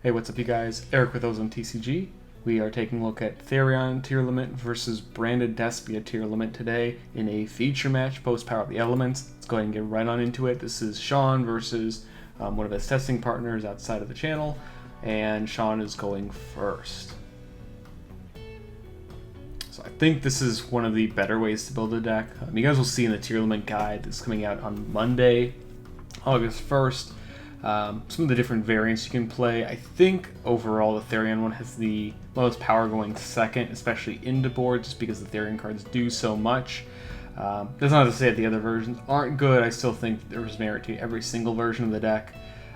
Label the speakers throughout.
Speaker 1: Hey, what's up, you guys? Eric with OzoneTCG. We are taking a look at Therion Tearlament versus Branded Despia Tearlament today in a feature match post-Power of the Elements. Let's go ahead and get right on into it. This is Sean versus one of his testing partners outside of the channel, and Sean is going first. So I think this is one of the better ways to build a deck. You guys will see in the Tearlament guide that's coming out on Monday, August 1st. Some of the different variants you can play. I think overall the Therion one has the most power going second, especially into board, just because the Therion cards do so much. That's not to say that the other versions aren't good. I still think there's merit to every single version of the deck.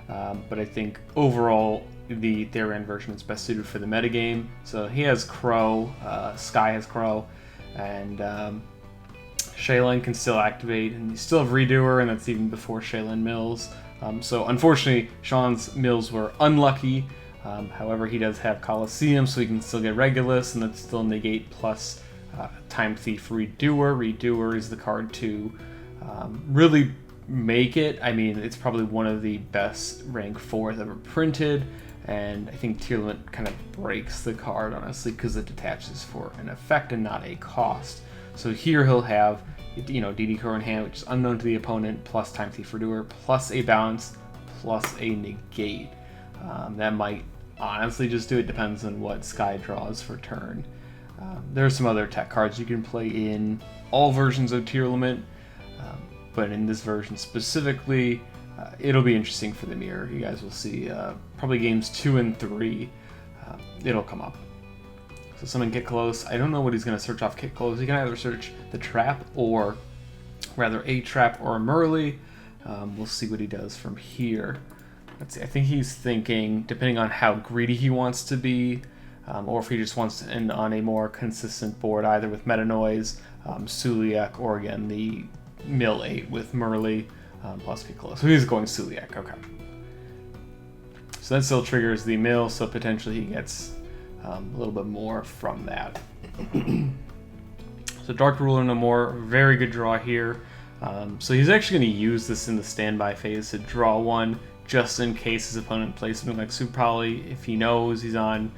Speaker 1: But I think overall the Therion version is best suited for the metagame. So he has Crow, Sky has Crow, and Shaylin can still activate, and you still have Redoer, and that's even before Shaylin mills. So unfortunately, Sean's mills were unlucky. However, he does have Colosseum, so he can still get Regulus, and that's still negate plus Time Thief Redoer. Redoer is the card to really make it. I mean, it's probably one of the best rank 4s ever printed, and I think Tearlament kind of breaks the card, honestly, because it detaches for an effect and not a cost. So here he'll have, you know, DD Crow in hand, which is unknown to the opponent, plus Time Thief Redoer, plus a bounce, plus a negate. That might honestly just do it. Depends on what Sky draws for turn. There are some other tech cards you can play in all versions of Tearlament, but in this version specifically, it'll be interesting for the mirror. You guys will see probably games 2 and 3. It'll come up. So summon Get Close. I don't know what he's going to search off Get Close. He can either search the trap, or rather a trap or a Merly. We'll see what he does from here. Let's see. I think he's thinking, depending on how greedy he wants to be, or if he just wants to end on a more consistent board, either with Meta Noise, Suliak, or again the Mill 8 with Merly plus Get Close. So he's going Suliak. Okay. So that still triggers the Mill, so potentially he gets a little bit more from that. So Dark Ruler no more, very good draw here. So he's actually going to use this in the standby phase to draw one, just in case his opponent plays something like Super Poly, if he knows he's on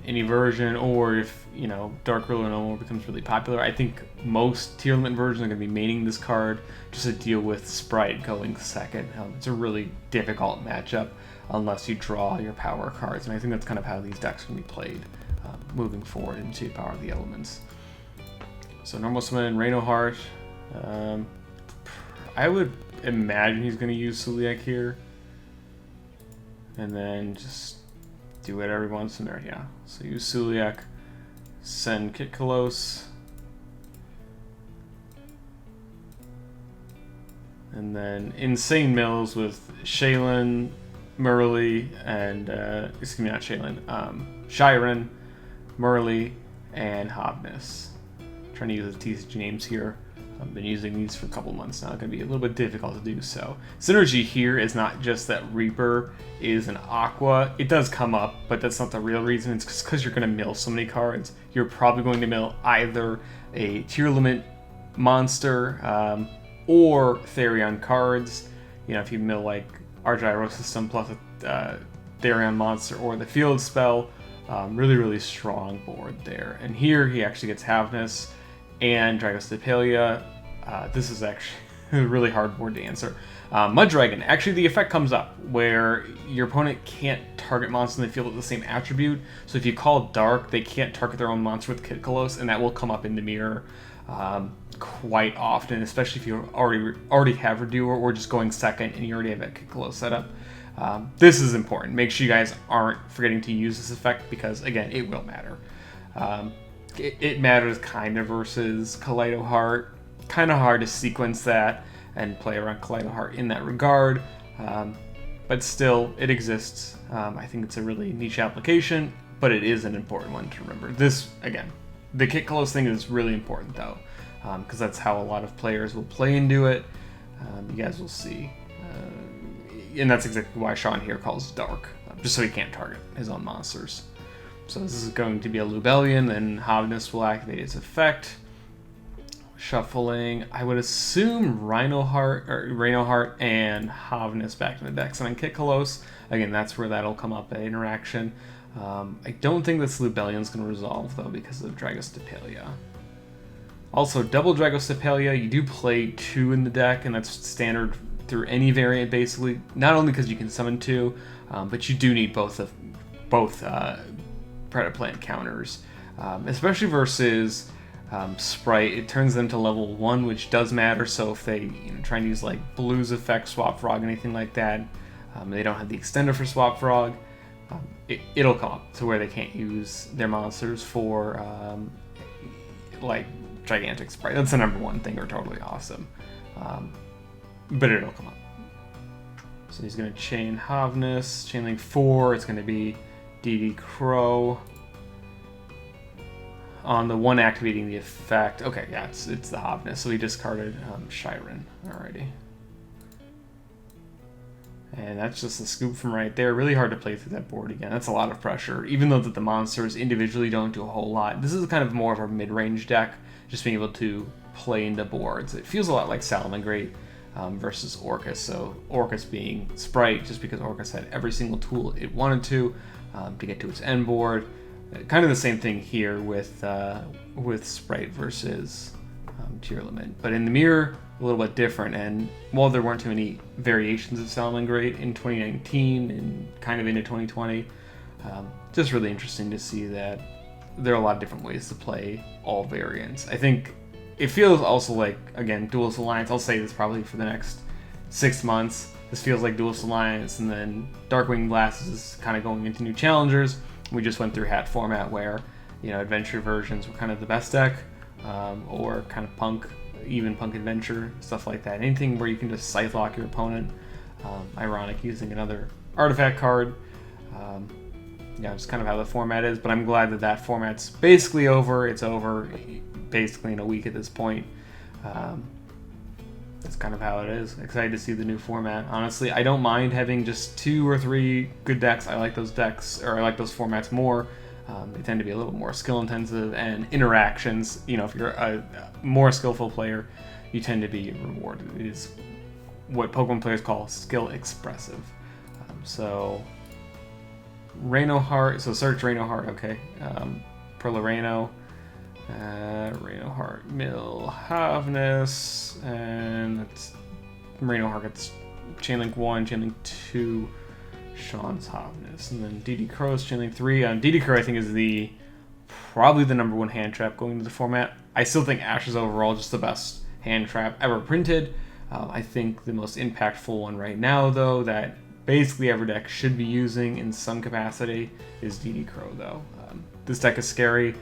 Speaker 1: any version, or if, you know, Dark Ruler no more becomes really popular. I think most Tearlament versions are going to be maining this card just to deal with Sprite going second. It's a really difficult matchup unless you draw your power cards, and I think that's kind of how these decks can be played moving forward into Power of the Elements. So normal summon Reno Heart. I would imagine he's going to use Suliak here, and then just do whatever he wants in there. Yeah, so use Suliak, send Kit Kalos, and then Insane Mills with Shaylin, Merly, and excuse me, not Shaylin, Shiren, Merly, and Hobness. Trying to use the TCG names here. I've been using these for a couple months now. It's going to be a little bit difficult to do so. Synergy here is not just that Reaper is an Aqua. It does come up, but that's not the real reason. It's just because you're going to mill so many cards. You're probably going to mill either a Tearlament monster or Therion cards. You know, if you mill like our Gyro System plus a Therion monster or the Field Spell, really strong board there. And here he actually gets Havness and Dragostapelia. This is actually a really hard board to answer. Mud Dragon, actually the effect comes up where your opponent can't target monsters in the field with the same attribute. So if you call Dark, they can't target their own monster with Kit Kalos, and that will come up in the mirror quite often, especially if you already have Redoer or just going second and you already have a Kit Kalos set up. This is important. Make sure you guys aren't forgetting to use this effect, because again, it will matter. It matters kind of versus Kaleido Heart. Kind of hard to sequence that and play around Kaleido Heart in that regard, but still, it exists. I think it's a really niche application, but it is an important one to remember. This, again, the Kit Kalos thing is really important though, because that's how a lot of players will play into it. You guys will see. And that's exactly why Sean here calls Dark, just so he can't target his own monsters. So this is going to be a Lubellion, and Hobness will activate its effect. shuffling. I would assume Rhino-Heart and Havnus back in the decks, and then Kitkalos. Again, that's where that'll come up at interaction. I don't think this Lubellion's going to resolve, though, because of Dragostapelia. Also, double Dragostapelia, you do play 2 in the deck, and that's standard through any variant, basically. Not only because you can summon 2, but you do need both Predaplant counters, especially versus Sprite. It turns them to level 1, which does matter, so if they try and use like Blue's effect, Swap Frog, anything like that, they don't have the extender for Swap Frog, it'll come up to where they can't use their monsters for like Gigantic Sprite. That's the number one thing, or totally awesome. But it'll come up. So he's going to chain Havnus, chainlink 4, it's going to be DD Crow. On the one activating the effect, okay, yeah, it's the Havnus, so he discarded Shiren, alrighty. And that's just the scoop from right there. Really hard to play through that board again. That's a lot of pressure. Even though that the monsters individually don't do a whole lot, this is kind of more of a mid-range deck, just being able to play into boards. It feels a lot like Salamangreat versus Orcus. So Orcus being Sprite, just because Orcus had every single tool it wanted to get to its end board. Kind of the same thing here with Sprite versus Tearlament. But in the mirror, a little bit different, and while there weren't too many variations of Salamangreat in 2019 and kind of into 2020, just really interesting to see that there are a lot of different ways to play all variants. I think it feels also like, again, Duelist Alliance, I'll say this probably for the next 6 months, this feels like Duelist Alliance, and then Darkwing Blast is kind of going into new challengers. We just went through Hat format where, adventure versions were kind of the best deck, or kind of Punk, even Punk Adventure, stuff like that. Anything where you can just Scythe Lock your opponent. Ironic using another artifact card. It's kind of how the format is, but I'm glad that format's basically over. It's over basically in a week at this point. That's kind of how it is. Excited to see the new format. Honestly, I don't mind having just 2 or 3 good decks. I like those decks, or I like those formats more. They tend to be a little more skill intensive, and interactions, if you're a more skillful player, you tend to be rewarded. It is what Pokemon players call skill expressive. So Rhino-Heart, so search Rhino-Heart, okay. Perla Rhino-Heart, Mill, Havnus, and that's Rhino-Heart gets Chainlink 1, Chainlink 2, Sean's Havnus, and then DD Crow's Chainlink 3. DD Crow, I think, is probably the number 1 hand trap going into the format. I still think Ash is overall just the best hand trap ever printed. I think the most impactful one right now, though, that basically every deck should be using in some capacity, is DD Crow, though. This deck is scary.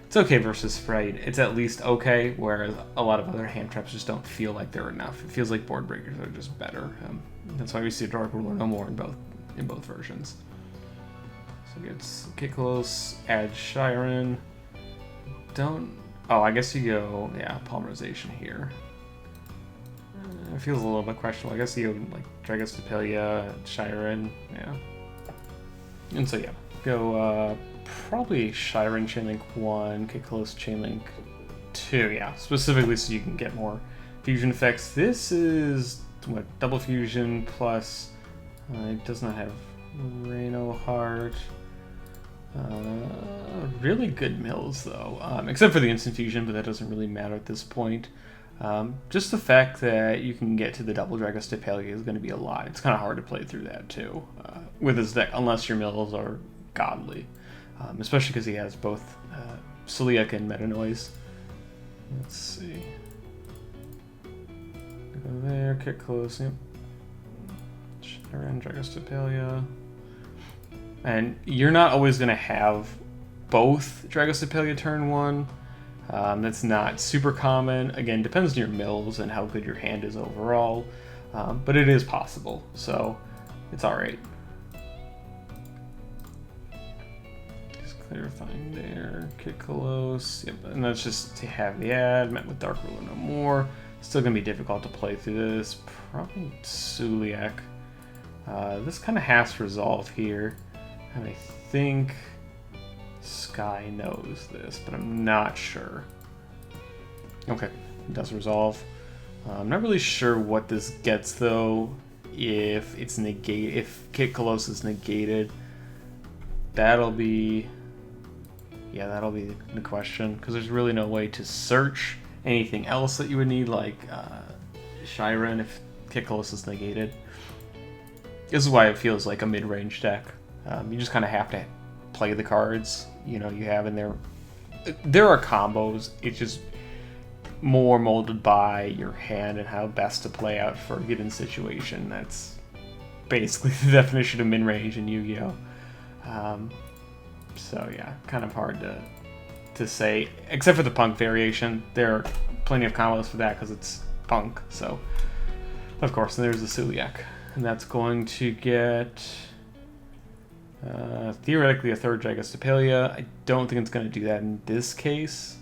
Speaker 1: It's okay versus Sprite. It's at least okay, whereas a lot of other hand traps just don't feel like they're enough. It feels like board breakers are just better. That's why we see Dark Ruler no more in both versions. So it gets Kitkalos, add Shiren. I guess you go, Polymerization here. It feels a little bit questionable. I guess you go like Dragostapelia, Shiren, yeah. And so go probably Shiren Chainlink 1, Kitkalos Chainlink 2, yeah. Specifically so you can get more fusion effects. This is what, double fusion plus it does not have Rhino-Heart. Really good mills though, except for the instant fusion, but that doesn't really matter at this point. Just the fact that you can get to the double Dragostapelia is going to be a lot. It's kind of hard to play through that too with this deck, unless your mills are godly, especially because he has both Celiac and Meta Noise. Let's see. Go there, kick close. Yep. Shiren, Dragostapelia. And you're not always going to have both Dragostapelia turn 1. That's not super common. Again, depends on your mills and how good your hand is overall. But it is possible, so it's alright. Just clarifying there. Kitkalos. Yep, and that's just to have the ad. Met with Dark Ruler no more. Still going to be difficult to play through this. Probably Celiac. This kind of has to resolve here. And I think Sky knows this, but I'm not sure. Okay. It does resolve. I'm not really sure what this gets though. If it's negated, if Kit Kalos is negated, that'll be the question, because there's really no way to search anything else that you would need, like Shiren, if Kit Kalos is negated. This is why it feels like a mid-range deck. You just kind of have to play the cards you have in there. There are combos. It's just more molded by your hand and how best to play out for a given situation. That's basically the definition of mid-range in Yu-Gi-Oh! So yeah, kind of hard to say, except for the Punk variation. There are plenty of combos for that because it's Punk. So of course, and there's the Suliak, and that's going to get theoretically a third Gigastapelia. I don't think it's going to do that in this case,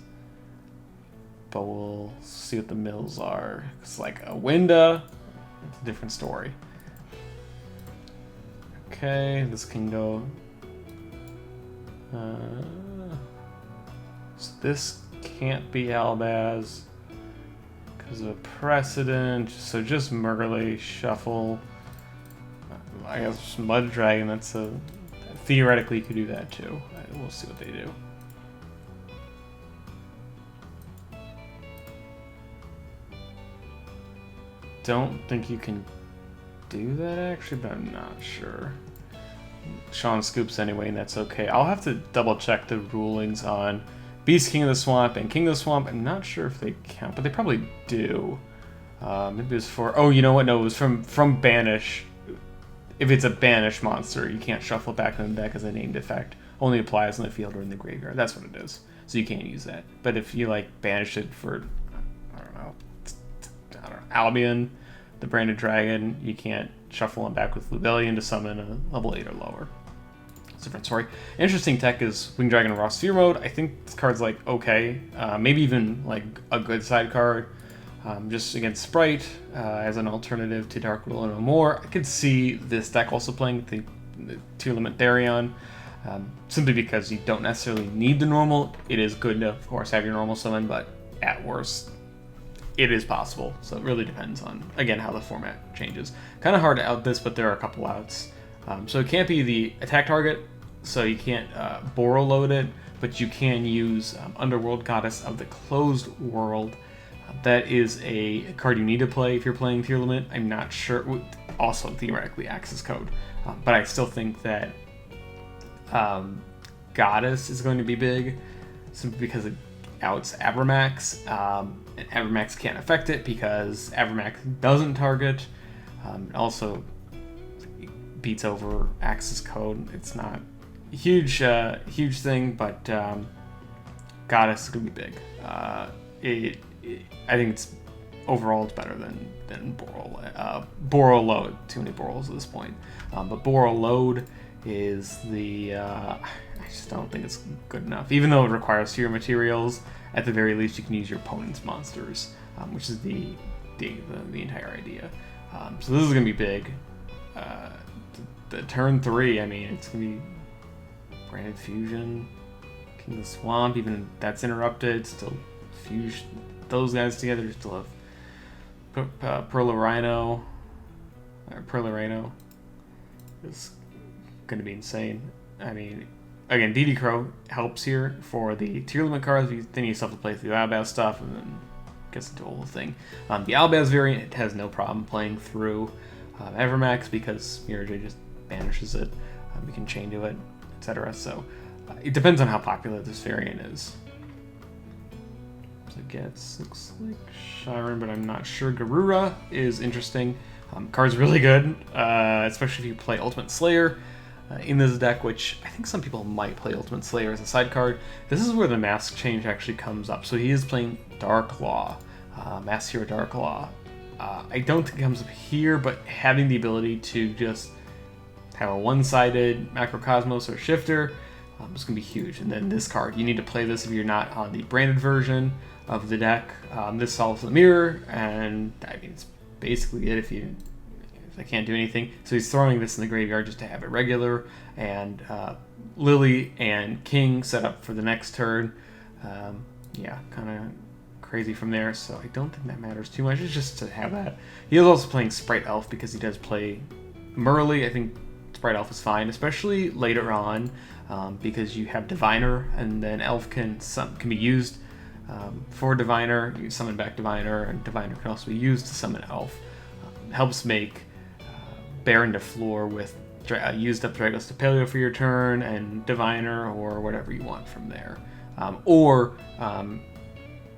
Speaker 1: but we'll see what the mills are. It's like a Winda, it's a different story. Okay, this can go. So this can't be Albaz because of a precedent. So just Murley shuffle. I guess Mud Dragon. That's a theoretically you could do that too. We'll see what they do. Don't think you can do that actually, but I'm not sure. Sean scoops anyway, and that's okay. I'll have to double check the rulings on Beast King of the Swamp and King of the Swamp. I'm not sure if they count, but they probably do. Maybe it was for. Oh, you know what? No, it was from Banish. If it's a Banish monster, you can't shuffle it back in the deck as a named effect. Only applies in the field or in the graveyard. That's what it is. So you can't use that. But if you like banish it for, I don't know, Albion, the branded dragon, you can't shuffle them back with Lubellion to summon a level 8 or lower. It's a different story. Interesting tech is Winged Dragon Raw Sphere mode. I think this card's like okay, maybe even like a good side card, just against Sprite as an alternative to Dark Rule and No More. I could see this deck also playing the Tearlament Therion, simply because you don't necessarily need the normal. It is good to, of course, have your normal summon, but at worst, it is possible. So it really depends on, again, how the format changes. Kind of hard to out this, but there are a couple outs. So it can't be the attack target, so you can't Boro load it, but you can use Underworld Goddess of the Closed World. That is a card you need to play if you're playing Tearlament. I'm not sure. Also, theoretically, Access Code. But I still think that Goddess is going to be big, simply because it outs Abramax. And Abramax can't affect it because Abramax doesn't target. Also beats over Access Code. It's not a huge thing, but Goddess is going to be big. I think it's overall it's better than Boral. Boral Load, too many Borals at this point. But Boral Load is the I just don't think it's good enough. Even though it requires fewer materials, at the very least you can use your opponent's monsters, which is the entire idea. So this is gonna be big. The turn 3, I mean, it's gonna be Branded Fusion, King of the Swamp. Even if that's interrupted, still fuse those guys together. Still have Perla Rhino is going to be insane. I mean, again, DD Crow helps here for the Tearlament cards. Then you still have to play through the Albaz stuff, and then gets into the whole thing. The Albaz variant, it has no problem playing through Evermax because Mirage just banishes it. You can chain to it, etc. So it depends on how popular this variant is. So it gets, looks like Shiren, but I'm not sure. Garura is interesting. Card's really good, especially if you play Ultimate Slayer in this deck, which I think some people might play Ultimate Slayer as a side card. This is where the mask change actually comes up. So he is playing Dark Law, Mass Hero Dark Law. I don't think it comes up here, but having the ability to just have a one-sided Macrocosmos or Shifter is going to be huge. And then this card, you need to play this if you're not on the branded version of the deck. This solves the mirror, and I mean, it's basically it if they can't do anything. So he's throwing this in the graveyard just to have it regular, and Lily and King set up for the next turn. Yeah, kind of crazy from there, so I don't think that matters too much. It's just to have that. He is also playing Sprite Elf because he does play Merly. I think Sprite Elf is fine, especially later on, because you have Diviner, and then Elf can be used for Diviner. You summon back Diviner, and Diviner can also be used to summon Elf. Helps make Baron to floor with used up Dragos to Paleo for your turn, and Diviner, or whatever you want from there. Or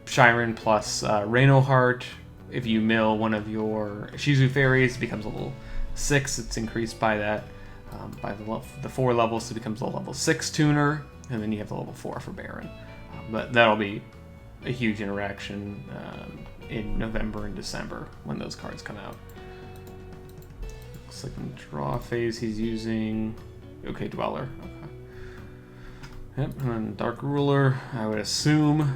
Speaker 1: Shiren plus Reno Heart. If you mill one of your Shizu fairies, it becomes a level 6. It's increased by that by the 4 levels, so it becomes a level 6 tuner, and then you have the level 4 for Baron. But that'll be a huge interaction in November and December when those cards come out. Looks like in the draw phase he's using Dweller. Okay. Yep, and then Dark Ruler, I would assume.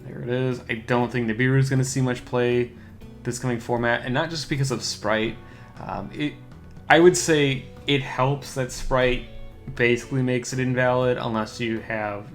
Speaker 1: There it is. I don't think Nibiru is going to see much play this coming format, and not just because of Sprite. I would say it helps that Sprite basically makes it invalid unless you have,